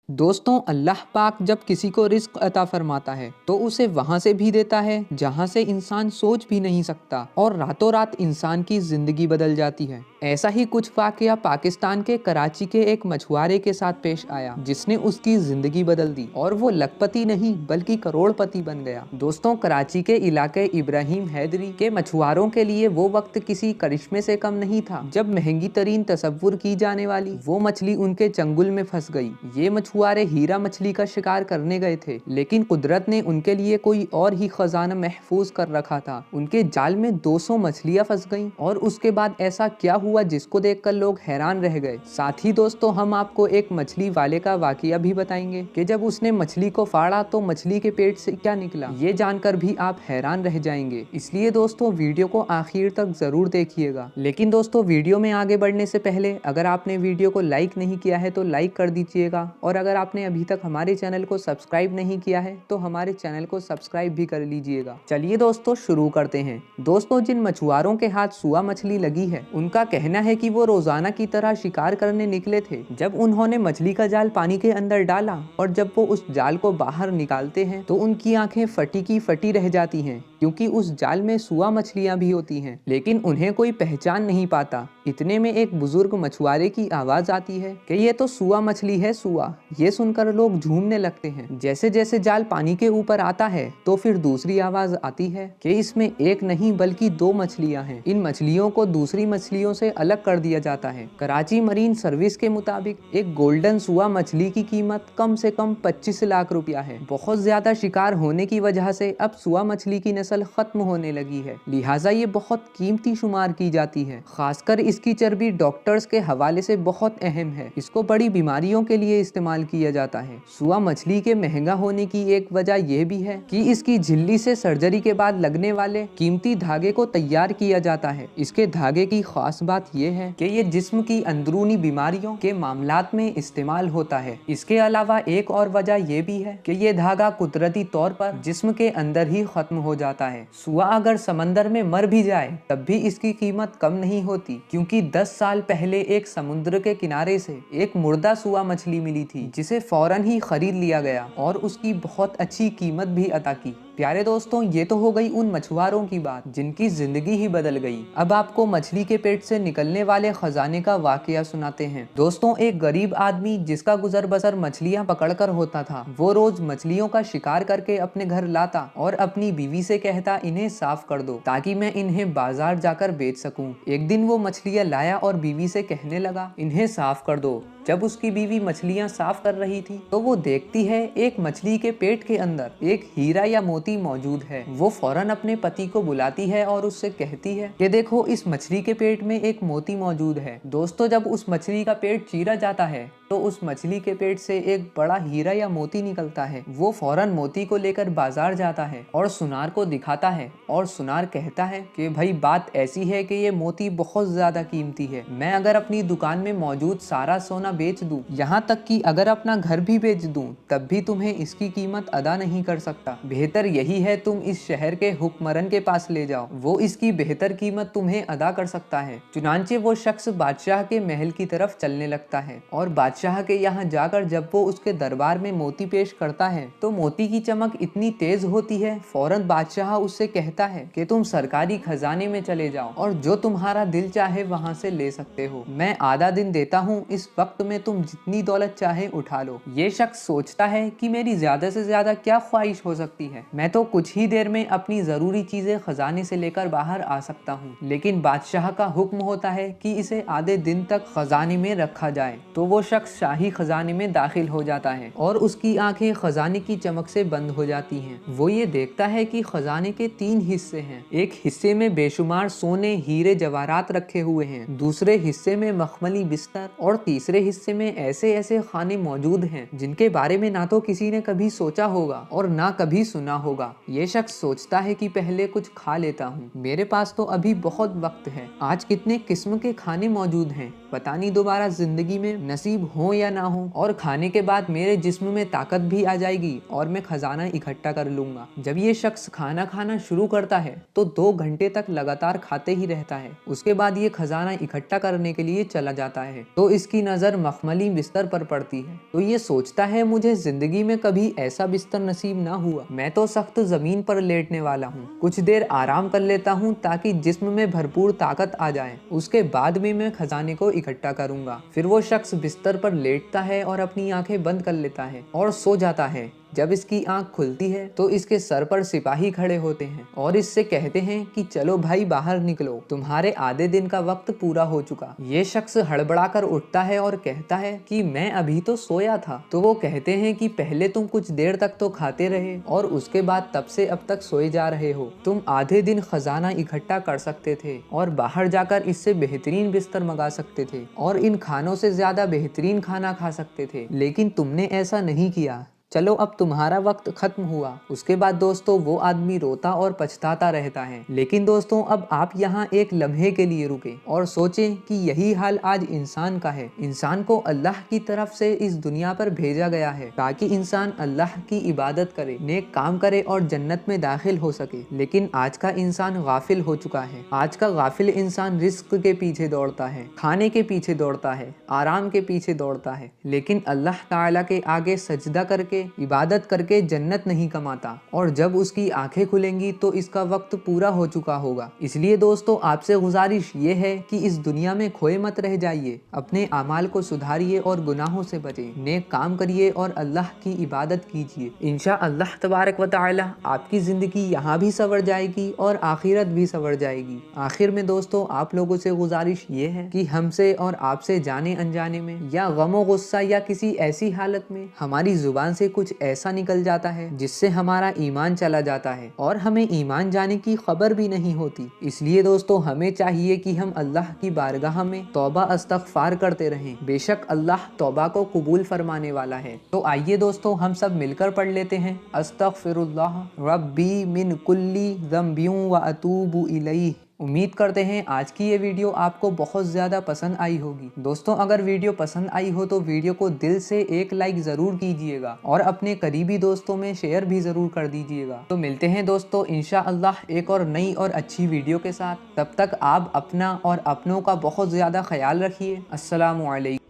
दोस्तों, अल्लाह पाक जब किसी को रिस्क अता फरमाता है तो उसे वहां से भी देता है जहां से इंसान सोच भी नहीं सकता और रातों रात इंसान की जिंदगी बदल जाती है। ऐसा ही कुछ वाकया पाकिस्तान के कराची के एक मछुआरे के साथ पेश आया जिसने उसकी जिंदगी बदल दी और वो लखपति नहीं बल्कि करोड़पति बन गया। दोस्तों, कराची के इलाके इब्राहिम हैदरी के मछुआरों के लिए वो वक्त किसी करिश्मे से कम नहीं था जब महंगी तरीन तस्वुर की जाने वाली वो मछली उनके चंगुल में फंस गई। ये मछुआरे हीरा मछली का शिकार करने गए थे, लेकिन कुदरत ने उनके लिए कोई और ही खजाना महफूज कर रखा था। उनके जाल में 200 मछलियां फंस गईं और उसके बाद ऐसा क्या हुआ जिसको देखकर लोग हैरान रह गए। साथ ही दोस्तों, हम आपको एक मछली वाले का वाकया भी बताएंगे कि जब उसने मछली को फाड़ा तो मछली के पेट से क्या निकला। ये जानकर भी आप हैरान रह जाएंगे, इसलिए दोस्तों वीडियो को आखिर तक जरूर देखिएगा। लेकिन दोस्तों, वीडियो में आगे बढ़ने से पहले अगर आपने वीडियो को लाइक नहीं किया है तो लाइक कर दीजिएगा, और अगर आपने अभी तक हमारे चैनल को सब्सक्राइब नहीं किया है तो हमारे चैनल को सब्सक्राइब भी कर लीजिएगा। चलिए दोस्तों, शुरू करते हैं। दोस्तों, जिन मछुआरों के हाथ सुआ मछली लगी है उनका कहना है कि वो रोजाना की तरह शिकार करने निकले थे। जब उन्होंने मछली का जाल पानी के अंदर डाला और जब वो उस जाल को बाहर निकालते हैं तो उनकी आंखें फटी की फटी रह जाती हैं, क्योंकि उस जाल में सुआ मछलियां भी होती हैं, लेकिन उन्हें कोई पहचान नहीं पाता। इतने में एक बुजुर्ग मछुआरे की आवाज आती है कि ये तो सुआ मछली है, सुआ। ये सुनकर लोग झूमने लगते हैं। जैसे जैसे जाल पानी के ऊपर आता है तो फिर दूसरी आवाज आती है कि इसमें एक नहीं बल्कि 2 मछलियां हैं। इन मछलियों को दूसरी मछलियों से अलग कर दिया जाता है। कराची मरीन सर्विस के मुताबिक एक गोल्डन सुआ मछली की कीमत कम से कम 25 लाख रुपया है। बहुत ज्यादा शिकार होने की वजह से अब सुआ मछली की नस्ल खत्म होने लगी है, लिहाजा ये बहुत कीमती शुमार की जाती है। खासकर इसकी चर्बी डॉक्टर्स के हवाले से बहुत अहम है। इसको बड़ी बीमारियों के लिए इस्तेमाल किया जाता है। सुआ मछली के महंगा होने की एक वजह यह भी है कि इसकी झिल्ली से सर्जरी के बाद लगने वाले कीमती धागे को तैयार किया जाता है। इसके धागे की खास बात यह है कि ये जिस्म की अंदरूनी बीमारियों के मामलात में इस्तेमाल होता है। इसके अलावा एक और वजह यह भी है कि ये धागा कुदरती तौर पर जिस्म के अंदर ही खत्म हो जाता है। सुआ अगर समंदर में मर भी जाए तब भी इसकी कीमत कम नहीं होती, क्योंकि 10 साल पहले एक समुद्र के किनारे से एक मुर्दा सुआ मछली मिली थी जिसे फौरन ही खरीद लिया गया और उसकी बहुत अच्छी कीमत भी अता की। प्यारे दोस्तों, ये तो हो गई उन मछुआरों की बात जिनकी जिंदगी ही बदल गई। अब आपको मछली के पेट से निकलने वाले खजाने का वाकया सुनाते हैं। दोस्तों, एक गरीब आदमी जिसका गुजर बसर मछलियां पकड़कर होता था, वो रोज मछलियों का शिकार करके अपने घर लाता और अपनी बीवी से कहता, इन्हें साफ कर दो ताकि मैं इन्हें बाजार जाकर बेच सकूं। एक दिन वो मछलियां लाया और बीवी से कहने लगा, इन्हें साफ कर दो। जब उसकी बीवी मछलियां साफ कर रही थी तो वो देखती है एक मछली के पेट के अंदर एक हीरा या मोती मौजूद है। वो फौरन अपने पति को बुलाती है और उससे कहती है कि देखो, इस मछली के पेट में एक मोती मौजूद है। दोस्तों, जब उस मछली का पेट चीरा जाता है तो उस मछली के पेट से एक बड़ा हीरा या मोती निकलता है। वो फौरन मोती को लेकर बाजार जाता है और सुनार को दिखाता है और सुनार कहता है कि भाई, बात ऐसी है कि ये मोती बहुत ज्यादा कीमती है। मैं अगर अपनी दुकान में मौजूद सारा सोना बेच दूं, यहाँ तक कि अगर अपना घर भी बेच दूं, तब भी तुम्हें इसकी कीमत अदा नहीं कर सकता। बेहतर यही है तुम इस शहर के हुक्मरन के पास ले जाओ, वो इसकी बेहतर कीमत तुम्हें अदा कर सकता है। चुनांचे वो शख्स बादशाह के महल की तरफ चलने लगता है और बादशाह के यहाँ जाकर जब वो उसके दरबार में मोती पेश करता है तो मोती की चमक इतनी तेज होती है, फौरन बादशाह उससे कहता है कि तुम सरकारी खजाने में चले जाओ और जो तुम्हारा दिल चाहे वहाँ से ले सकते हो। मैं आधा दिन देता हूँ, इस वक्त में तुम जितनी दौलत चाहे उठा लो। ये शख्स सोचता है कि मेरी ज्यादा से ज्यादा क्या ख्वाहिश हो सकती है, मैं तो कुछ ही देर में अपनी जरूरी चीजें खजाने से लेकर बाहर आ सकता हूँ। लेकिन बादशाह का हुक्म होता है कि इसे आधे दिन तक खजाने में रखा जाए। तो वो शख्स शाही खजाने में दाखिल हो जाता है और उसकी आंखें खजाने की चमक से बंद हो जाती हैं। वो ये देखता है कि खजाने के 3 हिस्से हैं। एक हिस्से में बेशुमार सोने, हीरे, जवाहरात रखे हुए हैं, दूसरे हिस्से में मखमली बिस्तर और तीसरे हिस्से में ऐसे ऐसे खाने मौजूद हैं जिनके बारे में ना तो किसी ने कभी सोचा होगा और ना कभी सुना होगा। ये शख्स सोचता है कि पहले कुछ खा लेता हूँ, मेरे पास तो अभी बहुत वक्त है। आज कितने किस्म के खाने मौजूद हैं, पता नहीं दोबारा जिंदगी में नसीब हो या ना हो, और खाने के बाद मेरे जिस्म में ताकत भी आ जाएगी और मैं खजाना इकट्ठा कर लूंगा। जब ये शख्स खाना खाना शुरू करता है तो 2 घंटे तक लगातार खाते ही रहता है। उसके बाद ये खजाना इकट्ठा करने के लिए चला जाता है तो इसकी नजर मखमली बिस्तर पर पड़ती है, तो ये सोचता है मुझे जिंदगी में कभी ऐसा बिस्तर नसीब ना हुआ, मैं तो सख्त जमीन पर लेटने वाला हूँ। कुछ देर आराम कर लेता हूँ ताकि जिस्म में भरपूर ताकत आ जाए, उसके बाद भी मैं खजाने को इकट्ठा करूंगा। फिर वो शख्स बिस्तर पर लेटता है और अपनी आंखें बंद कर लेता है और सो जाता है। जब इसकी आंख खुलती है तो इसके सर पर सिपाही खड़े होते हैं और इससे कहते हैं कि चलो भाई बाहर निकलो, तुम्हारे आधे दिन का वक्त पूरा हो चुका। ये शख्स हड़बड़ाकर उठता है और कहता है कि मैं अभी तो सोया था। तो वो कहते हैं कि पहले तुम कुछ देर तक तो खाते रहे और उसके बाद तब से अब तक सोए जा रहे हो। तुम आधे दिन खजाना इकट्ठा कर सकते थे और बाहर जाकर इससे बेहतरीन बिस्तर मंगा सकते थे और इन खानों से ज्यादा बेहतरीन खाना खा सकते थे, लेकिन तुमने ऐसा नहीं किया। चलो अब तुम्हारा वक्त खत्म हुआ। उसके बाद दोस्तों वो आदमी रोता और पछताता रहता है। लेकिन दोस्तों अब आप यहाँ एक लम्हे के लिए रुके और सोचें कि यही हाल आज इंसान का है। इंसान को अल्लाह की तरफ से इस दुनिया पर भेजा गया है ताकि इंसान अल्लाह की इबादत करे, नेक काम करे और जन्नत में दाखिल हो सके। लेकिन आज का इंसान गाफिल हो चुका है। आज का गाफिल इंसान रिस्क के पीछे दौड़ता है, खाने के पीछे दौड़ता है, आराम के पीछे दौड़ता है, लेकिन अल्लाह ताला के आगे सजदा करके इबादत करके जन्नत नहीं कमाता। और जब उसकी आंखें खुलेंगी तो इसका वक्त पूरा हो चुका होगा। इसलिए दोस्तों आपसे गुजारिश ये है कि इस दुनिया में खोए मत रह जाइए, अपने अमाल को सुधारिए और गुनाहों से बचें, नेक काम करिए और अल्लाह की इबादत कीजिए। इंशाअल्लाह तबारक व तआला आपकी जिंदगी यहाँ भी संवर जाएगी और आखिरत भी संवर जाएगी। आखिर में दोस्तों आप लोगों से गुजारिश ये है कि हमसे और आपसे जाने अनजाने में या गमो गुस्सा या किसी ऐसी हालत में हमारी जुबान से कुछ ऐसा निकल जाता है जिससे हमारा ईमान चला जाता है और हमें ईमान जाने की खबर भी नहीं होती। इसलिए दोस्तों हमें चाहिए कि हम अल्लाह की बारगाह में तौबा अस्तगफार करते रहें। बेशक अल्लाह तौबा को कबूल फरमाने वाला है। तो आइए दोस्तों हम सब मिलकर पढ़ लेते हैं अस्तगफिरुल्लाह रब्बी मिन कुल्ली ज़ंबियों व अतूबु इलैह। उम्मीद करते हैं आज की ये वीडियो आपको बहुत ज़्यादा पसंद आई होगी। दोस्तों अगर वीडियो पसंद आई हो तो वीडियो को दिल से एक लाइक ज़रूर कीजिएगा और अपने करीबी दोस्तों में शेयर भी ज़रूर कर दीजिएगा। तो मिलते हैं दोस्तों इंशाअल्लाह एक और नई और अच्छी वीडियो के साथ। तब तक आप अपना और अपनों का बहुत ज़्यादा ख्याल रखिए। अस्सलामु अलैकुम।